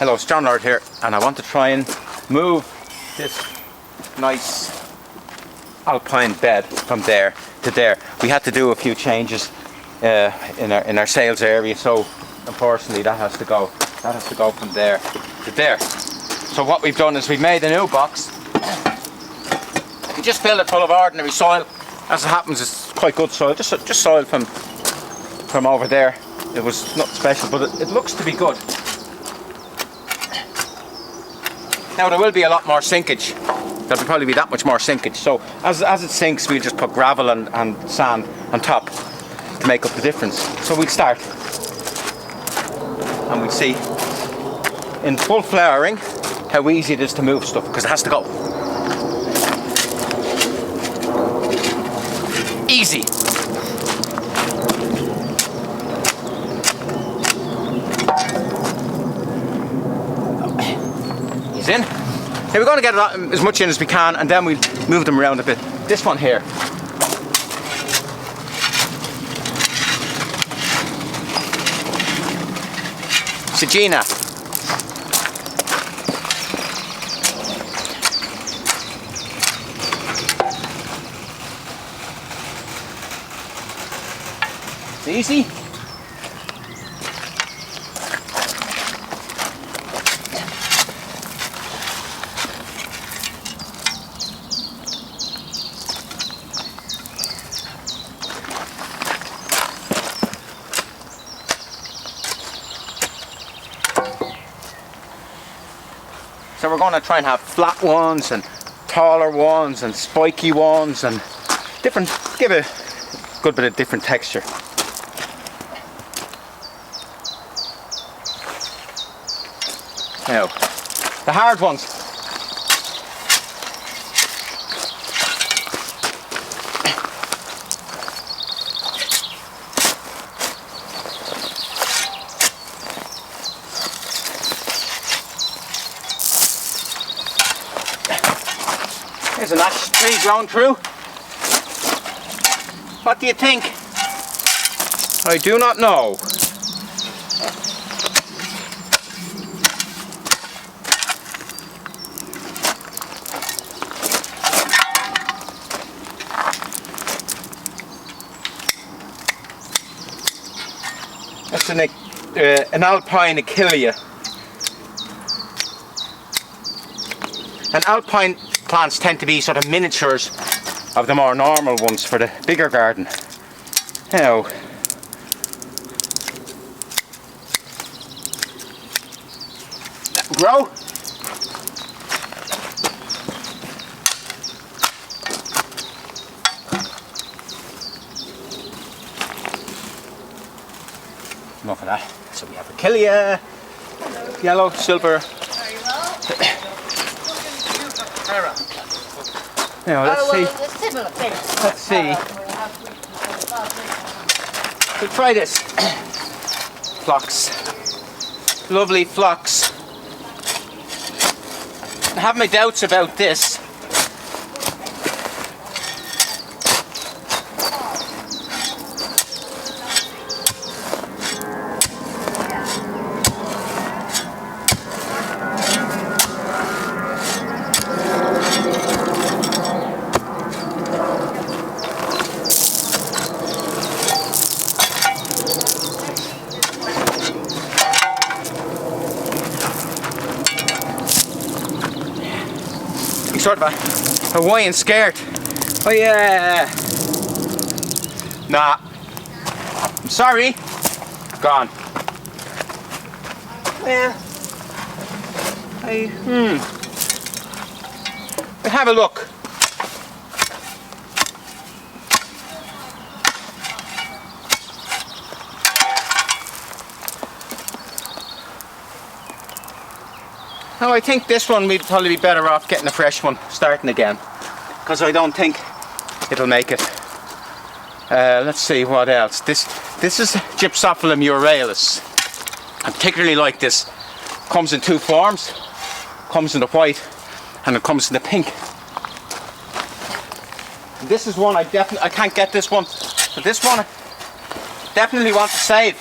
Hello, it's John Lord here, and I want to try and move this nice alpine bed from there to there. We had to do a few changes in our sales area, so unfortunately that has to go. That has to go from there to there. So what we've done is we've made a new box. We just filled it full of ordinary soil. As it happens, it's quite good soil, just soil from over there. It was nothing special, but it looks to be good. Now there will be a lot more sinkage. There'll probably be that much more sinkage. So as it sinks, we'll just put gravel and sand on top to make up the difference. So we'll start, and we'll see in full flowering how easy it is to move stuff, because it has to go. Easy. He's in. Now we're going to get as much in as we can, and then we'll move them around a bit. This one here. Sagina. It's easy. So we're going to try and have flat ones and taller ones and spiky ones and different, give a good bit of different texture. Now, the hard ones. There's an ash tree grown through. What do you think? I do not know. That's an Alpine Achillea. And alpine plants tend to be sort of miniatures of the more normal ones for the bigger garden. Now, let them grow. Enough of that. So we have Achillea, yellow, silver. Now let's see. Let's see. We'll try this. Phlox. Lovely Phlox. I have my doubts about this. Sort of a Hawaiian skirt. Oh yeah. Nah. I'm sorry. Gone. Yeah. We'll have a look. Now I think this one we'd probably be better off getting a fresh one starting again, because I don't think it'll make it. Let's see what else. This is Gypsophila muralis. I particularly like this. Comes in two forms. Comes in the white and it comes in the pink. This is one I can't get this one, but this one I definitely want to save.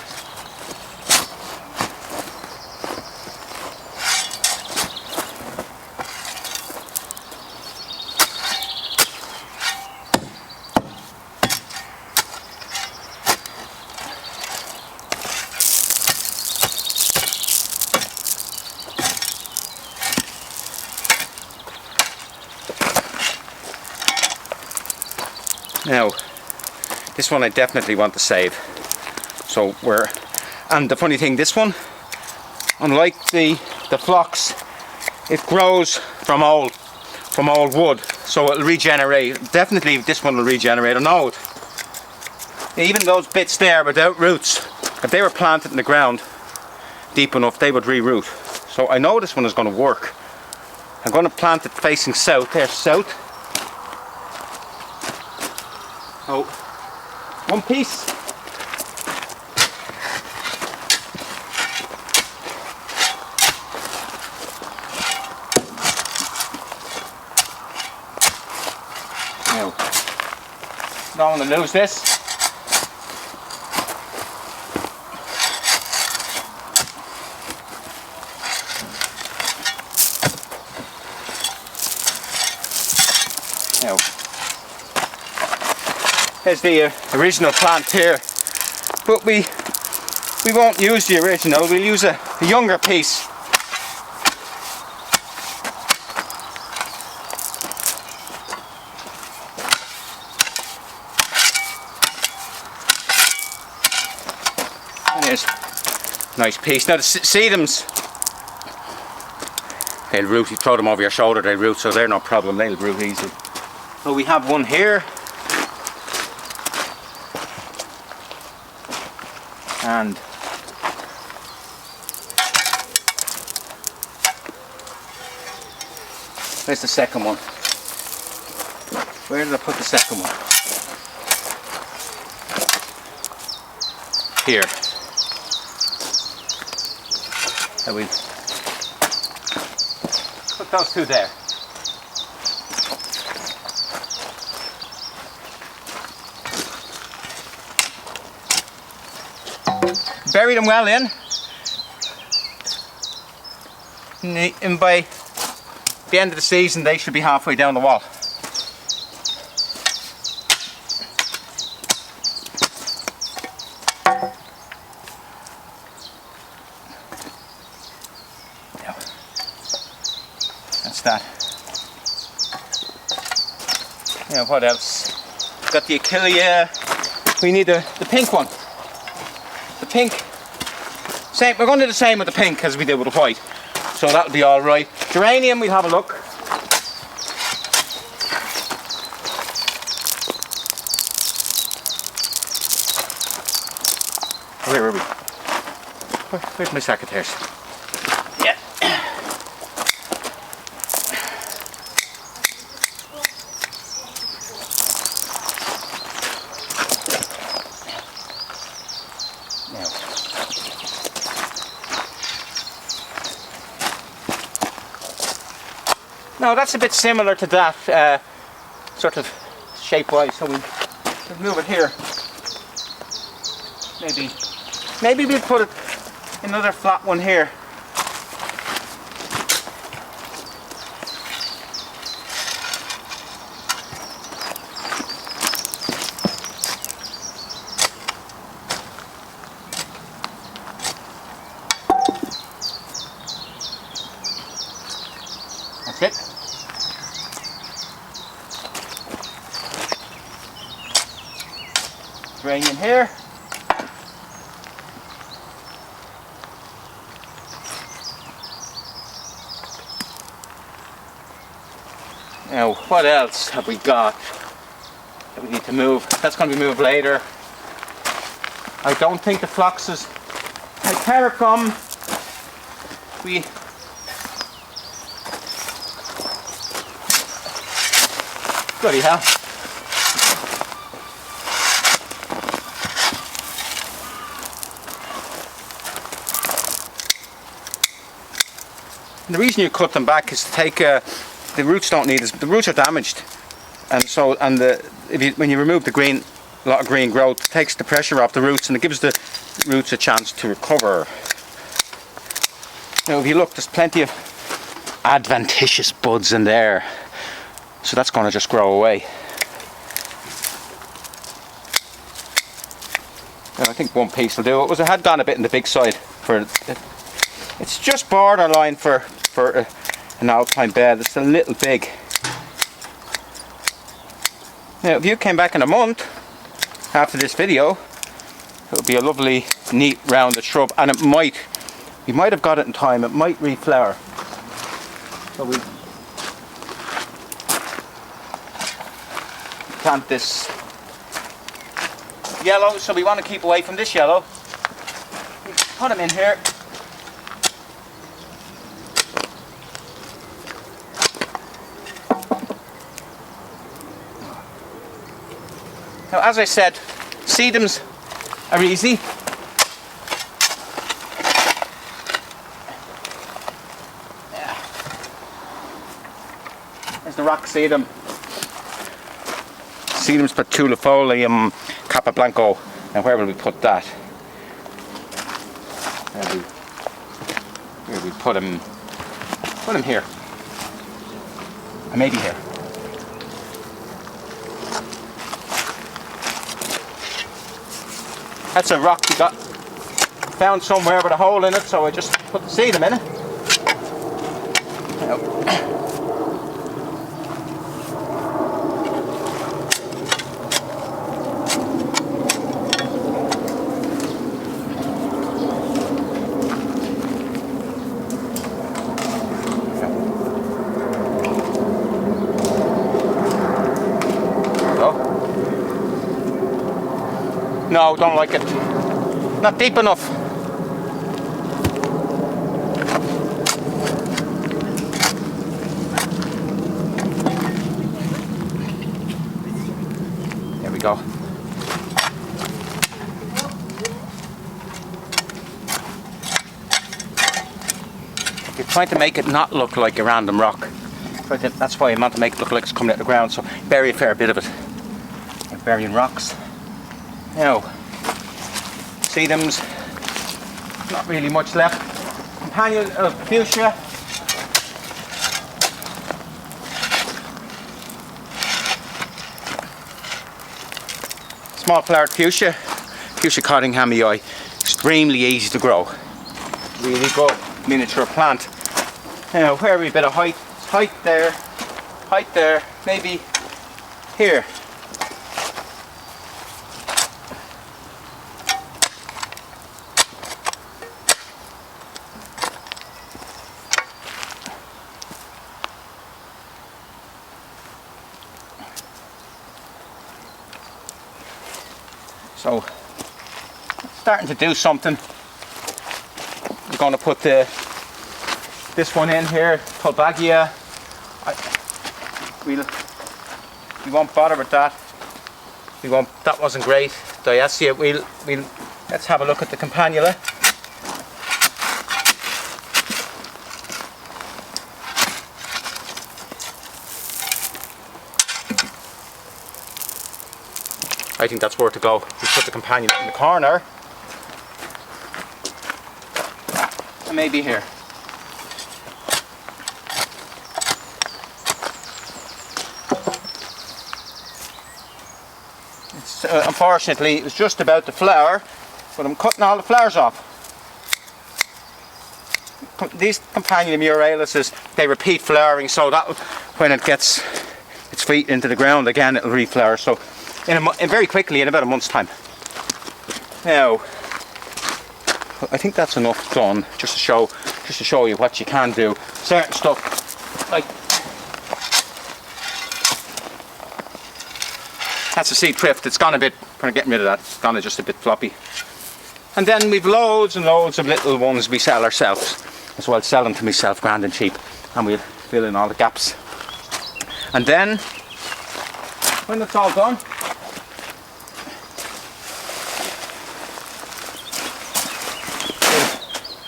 Now, this one I definitely want to save. So and the funny thing, this one, unlike the Phlox, it grows from old wood, so it'll regenerate. Definitely this one will regenerate. I know it. Even those bits there without roots, if they were planted in the ground deep enough, they would re-root. So I know this one is going to work. I'm going to plant it facing south. There's south. Oh, one piece. Now, don't want to lose this. Now, there's the original plant here, but we won't use the original. We'll use a younger piece. And there's a nice piece. Now the sedums, they'll root. You throw them over your shoulder, they'll root, so they're no problem. They'll root easy. So we have one here, and where's the second one? Where did I put the second one? Here. And we put those two there. Bury them well in, and by the end of the season they should be halfway down the wall. Now, that's that. Now what else? Got the Achillea. We need the pink one. The pink, same. We're going to do the same with the pink as we did with the white, so that'll be all right. Geranium, we'll have a look. Where are we? Where's my secateurs? Yeah. Now that's a bit similar to that sort of shape-wise, so we'll move it here. Maybe we'll put another flat one here. That's it. Geranium here. Now, what else have we got that we need to move? That's going to be moved later. I don't think the Phlox is Hypericum. Bloody hell. And the reason you cut them back is to take the roots don't need this. The roots are damaged, and so when you remove the green, a lot of green growth, it takes the pressure off the roots and it gives the roots a chance to recover. Now, if you look, there's plenty of adventitious buds in there, so that's going to just grow away. And I think one piece will do. It had gone a bit in the big side for it. It's just borderline for an alpine bed. It's a little big. Now if you came back in a month after this video, it would be a lovely neat rounded shrub, and it might, we might have got it in time, it might reflower. So we plant this yellow, so we want to keep away from this yellow. We put them in here. Now, as I said, sedums are easy. There's the rock sedum. Sedum spathulifolium Capablanco. Now where will we put that? Where we put him? Put him here. And maybe here. That's a rock we got found somewhere with a hole in it, so I just put the sedum in it. No, don't like it. Not deep enough. There we go. You're trying to make it not look like a random rock. That's why I want to make it look like it's coming out of the ground, so bury a fair bit of it. Like burying rocks. Now, sedums, not really much left. Companion of Fuchsia. Small flowered Fuchsia, Fuchsia Cottinghamii. Extremely easy to grow. Really good miniature plant. Now, where are we? A bit of height there, maybe here. So, starting to do something. We're going to put this one in here, Tulbaghia. We won't bother with that. That wasn't great. Dianthus. Let's have a look at the Campanula. I think that's where to go. We put the companion in the corner. And maybe here. Unfortunately, it was just about the flower, but I'm cutting all the flowers off. These Campanula muralis, they repeat flowering, so that when it gets its feet into the ground again, it'll reflower. So very quickly, in about a month's time. Now, I think that's enough done, just to show you what you can do. Certain stuff, like that's a seed thrift. It's gone a bit, we're getting rid of that. It's gone just a bit floppy. And then we've loads and loads of little ones we sell ourselves, as well. Sell them to myself, grand and cheap, and we'll fill in all the gaps. And then, when it's all done,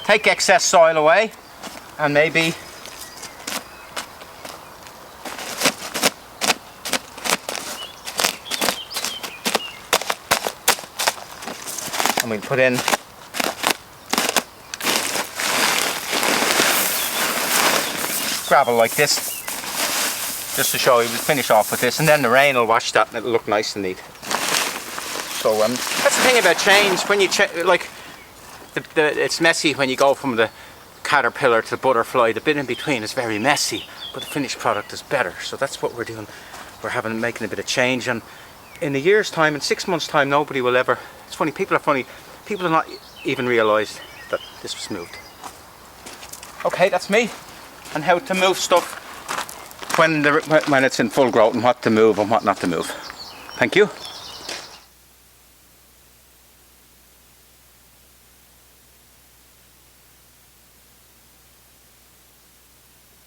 take excess soil away, and maybe we'll put in gravel like this, just to show you. We'll finish off with this, and then the rain will wash that and it'll look nice and neat. So that's the thing about change. When you like it's messy when you go from the caterpillar to the butterfly. The bit in between is very messy, but the finished product is better. So that's what we're doing. we're making a bit of change, and in a year's time, in 6 months' time, nobody will ever. It's funny. People have not even realised that this was moved. Okay, that's me, and how to move stuff when it's in full growth, and what to move and what not to move. Thank you.